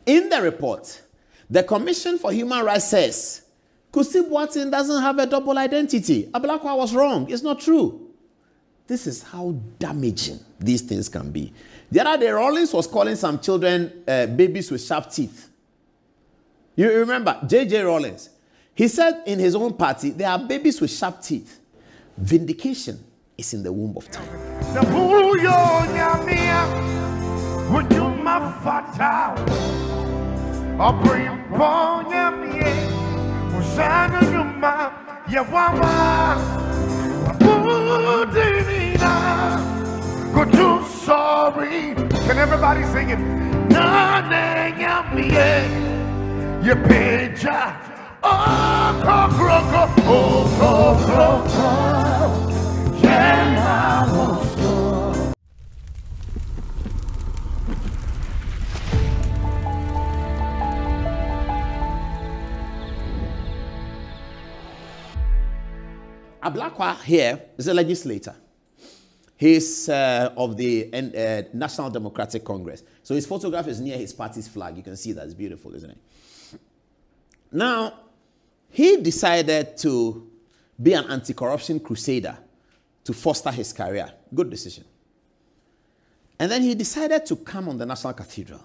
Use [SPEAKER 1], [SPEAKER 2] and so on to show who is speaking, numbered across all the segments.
[SPEAKER 1] In the report, the Commission for Human Rights says Kusi Boateng doesn't have a double identity. Ablakwa was wrong. It's not true. This is how damaging these things can be. The other day, Rawlings was calling some children babies with sharp teeth. You remember J.J. Rawlings? He said in his own party, there are babies with sharp teeth. Vindication is in the womb of time.
[SPEAKER 2] Sorry. Can everybody sing it? You picture. Oh,
[SPEAKER 1] Ablakwa here is a legislator. He's of the National Democratic Congress. So his photograph is near his party's flag. You can see that. It's beautiful, isn't it? Now, he decided to be an anti-corruption crusader to foster his career. Good decision. And then he decided to come on the National Cathedral.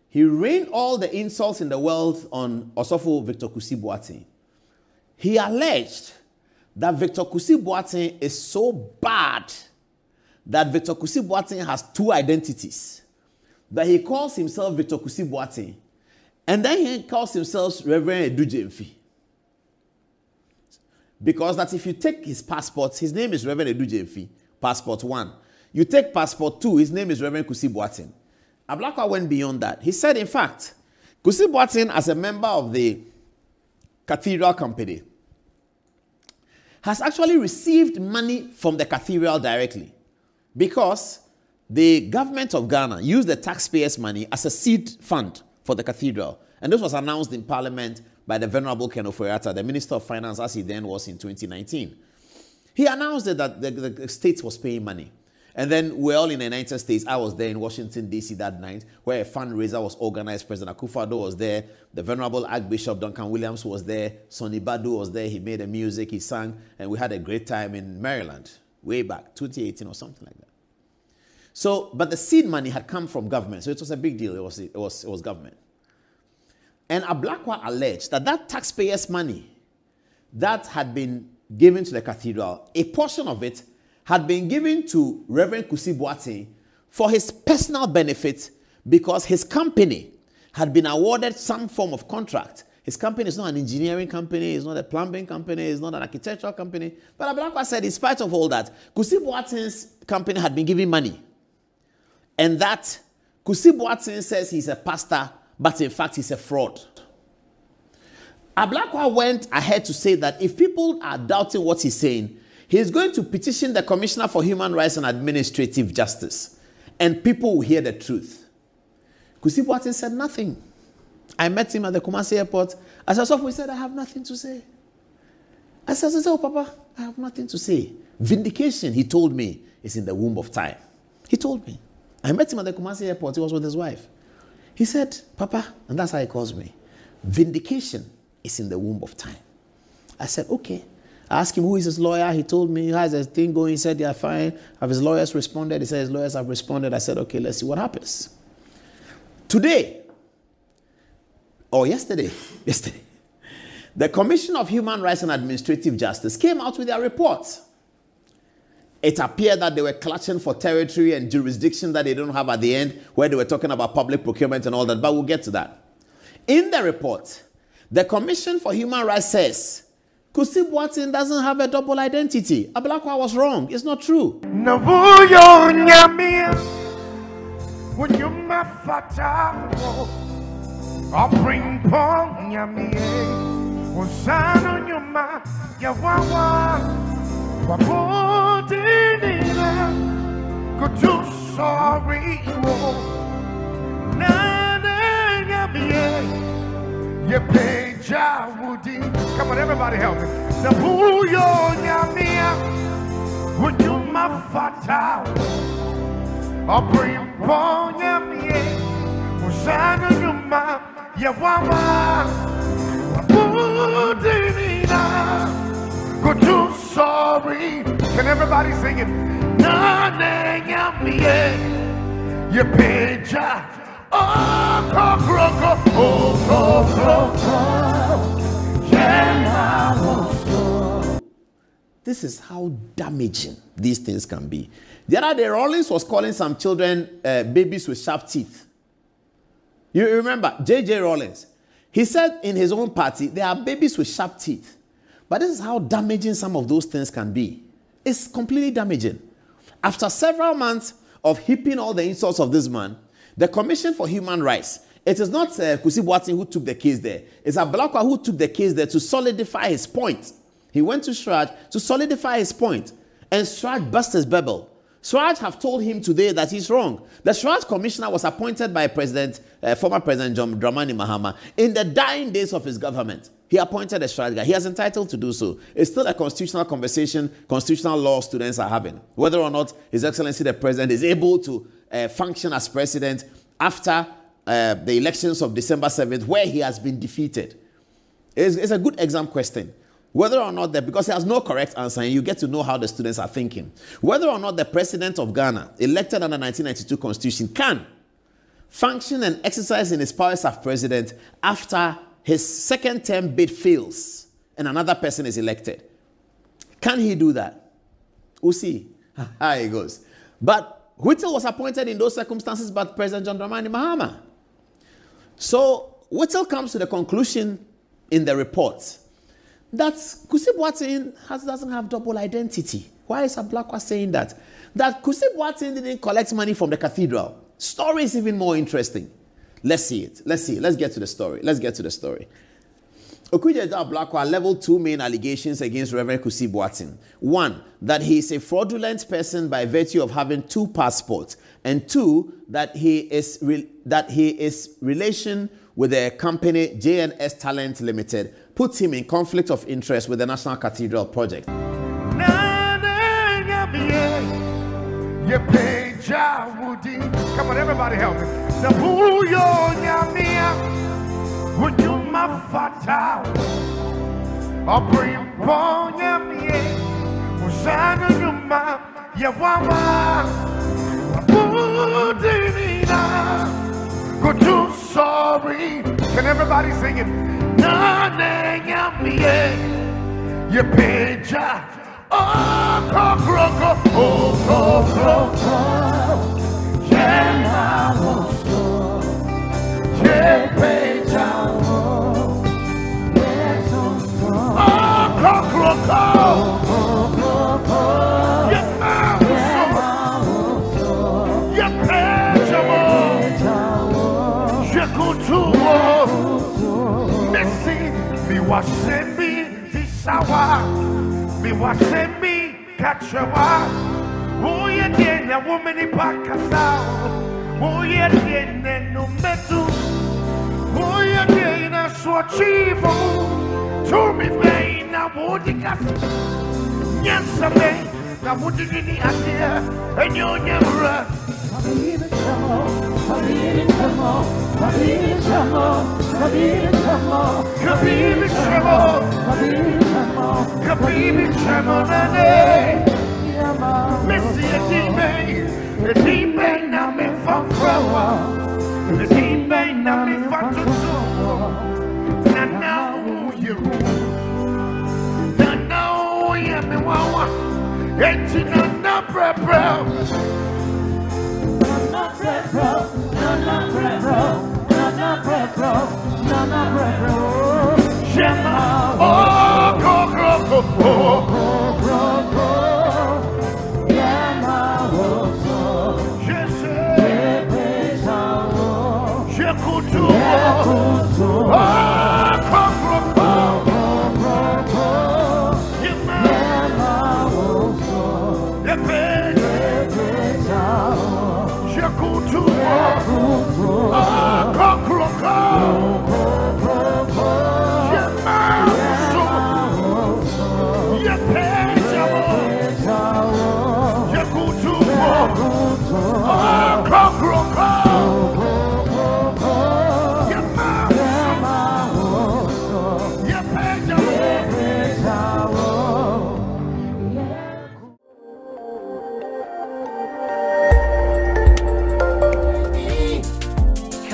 [SPEAKER 1] He rained all the insults in the world on Osofo Victor Kusi Boateng. He alleged that Victor Kusi Boateng is so bad that Victor Kusi Boateng has two identities. That he calls himself Victor Kusi Boateng, and then he calls himself Reverend Adom-Otchere. Because that if you take his passport, his name is Reverend Adom-Otchere, passport 1. You take passport 2, his name is Reverend Kusi Boateng. Ablakwa went beyond that. He said, in fact, Kusi Boateng, as a member of the Cathedral Company, has actually received money from the cathedral directly because the government of Ghana used the taxpayers' money as a seed fund for the cathedral. And this was announced in Parliament by the Venerable Ken Ofori-Atta, the Minister of Finance, as he then was in 2019. He announced that the state was paying money. And then we're all in the United States. I was there in Washington, D.C. that night, where a fundraiser was organized. President Akufo-Addo was there. The Venerable Archbishop Duncan Williams was there. Sonny Badu was there. He made the music. He sang. And we had a great time in Maryland, way back, 2018 or something like that. So, but the seed money had come from government. So it was a big deal. It was government. And Ablakwa alleged that that taxpayers' money that had been given to the cathedral, a portion of it had been given to Reverend Kusi Boateng for his personal benefit because his company had been awarded some form of contract. His company is not an engineering company, it's not a plumbing company, it's not an architectural company. But Ablakwa said, in spite of all that, Kusi Boateng's company had been giving money. And that Kusi Boateng says he's a pastor, but in fact he's a fraud. Ablakwa went ahead to say that if people are doubting what he's saying, he's going to petition the Commissioner for Human Rights and Administrative Justice, and people will hear the truth. Kusi Boateng said nothing. I met him at the Kumasi airport. As I saw, he said, I have nothing to say. I said, oh, Papa, I have nothing to say. Vindication, he told me, is in the womb of time. He told me. I met him at the Kumasi airport. He was with his wife. He said, Papa, and that's how he calls me, vindication is in the womb of time. I said, okay. I asked him who is his lawyer. He told me, how is the thing going? He said, they are fine. Have his lawyers responded? He said, his lawyers have responded. I said, okay, let's see what happens. Today, or yesterday, the Commission of Human Rights and Administrative Justice came out with their report. It appeared that they were clutching for territory and jurisdiction that they don't have at the end, where they were talking about public procurement and all that, but we'll get to that. In the report, the Commission for Human Rights says Kusi Boateng doesn't have a double identity. Ablakwa was wrong. It's not true.
[SPEAKER 2] Come on, everybody help me. Usana Numa, Yawawa, Budina. Go too sorry. Can everybody sing it? Nane Yamie, Yapeja, oh, Cockroco, oh,
[SPEAKER 1] This is how damaging these things can be. The other day, Rollins was calling some children babies with sharp teeth. You remember, J.J. Rollins. He said in his own party, there are babies with sharp teeth. But this is how damaging some of those things can be. It's completely damaging. After several months of heaping all the insults of this man, the Commission for Human Rights, it is not Kusi Boateng who took the case there. It's Ablakwa who took the case there to solidify his point. He went to Sraj to solidify his point. And Sraj burst his bubble. Sraj have told him today that he's wrong. The Sraj commissioner was appointed by former President John Dramani Mahama in the dying days of his government. He appointed a Sraj guy. He has entitled to do so. It's still a constitutional conversation constitutional law students are having. Whether or not His Excellency the President is able to function as president after the elections of December 7th, where he has been defeated. It's a good exam question. Whether or not because he has no correct answer, and you get to know how the students are thinking. Whether or not the president of Ghana, elected under 1992 constitution, can function and exercise in his powers as president after his second term bid fails and another person is elected. Can he do that? We'll see how it goes. But Whittle was appointed in those circumstances by President John Dramani Mahama. So Whittle comes to the conclusion in the report that Kusi Boateng doesn't have double identity. Why is Ablakwa saying that? That Kusi Boateng didn't collect money from the cathedral. Story is even more interesting. Let's see it. Let's get to the story. Okudzejo Ablakwa leveled two main allegations against Reverend Kusi Boateng. One, that he is a fraudulent person by virtue of having two passports. And two, that he is relation with the company JNS Talent Limited puts him in conflict of interest with the National Cathedral project.
[SPEAKER 2] Come on, everybody help me. The Puyo Yamia, would you my fata? Or bring Ponyamia, Usana Numa, Yawawa, Budina. Go too sorry. Can everybody sing it? Nane Yamia, Yapeja, oh, Cockroco, me wasembi kachawa. Oh, yeah, the woman in Pakasa. Oh, yeah, no metu. Oh, yeah, na swachivo. To me, vein, na wodikas. Yansame, na wodini atia. And you're never. Missy a team now me from Flower. The team now me from Tutu. Now you me wawa. It's not bro.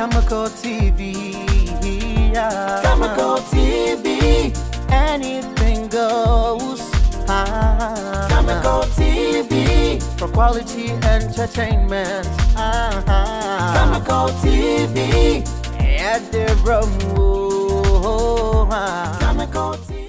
[SPEAKER 3] Khemical TV.
[SPEAKER 4] Khemical TV.
[SPEAKER 3] Anything goes.
[SPEAKER 4] Khemical TV.
[SPEAKER 3] For quality entertainment.
[SPEAKER 4] Khemical TV.
[SPEAKER 3] At the room.
[SPEAKER 4] Khemical TV.